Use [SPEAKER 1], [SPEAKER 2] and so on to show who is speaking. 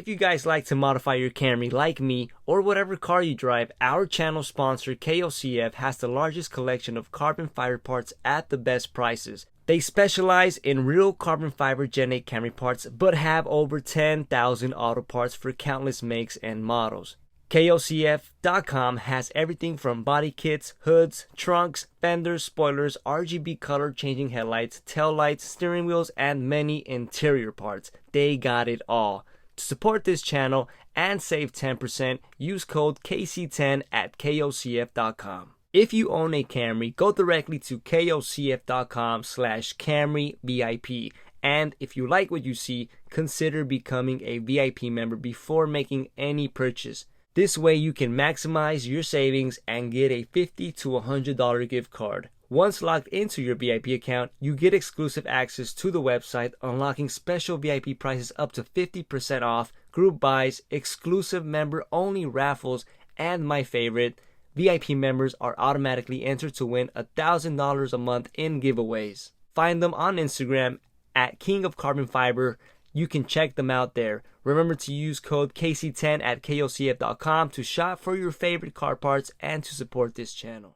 [SPEAKER 1] If you guys like to modify your Camry like me, or whatever car you drive, our channel sponsor KOCF has the largest collection of carbon fiber parts at the best prices. They specialize in real carbon fiber Gen 8 Camry parts, but have over 10,000 auto parts for countless makes and models. KOCF.com has everything from body kits, hoods, trunks, fenders, spoilers, RGB color changing headlights, tail lights, steering wheels, and many interior parts. They got it all. To support this channel and save 10%, use code KC10 at KOCF.com. If you own a Camry, go directly to KOCF.com/CamryVIP. And if you like what you see, consider becoming a VIP member before making any purchase. This way you can maximize your savings and get a $50 to $100 gift card. Once logged into your VIP account, you get exclusive access to the website, unlocking special VIP prices up to 50% off, group buys, exclusive member-only raffles, and my favorite, VIP members are automatically entered to win $1,000 a month in giveaways. Find them on Instagram at King of Carbon Fiber. You can check them out there. Remember to use code KC10 at KOCF.com to shop for your favorite car parts and to support this channel.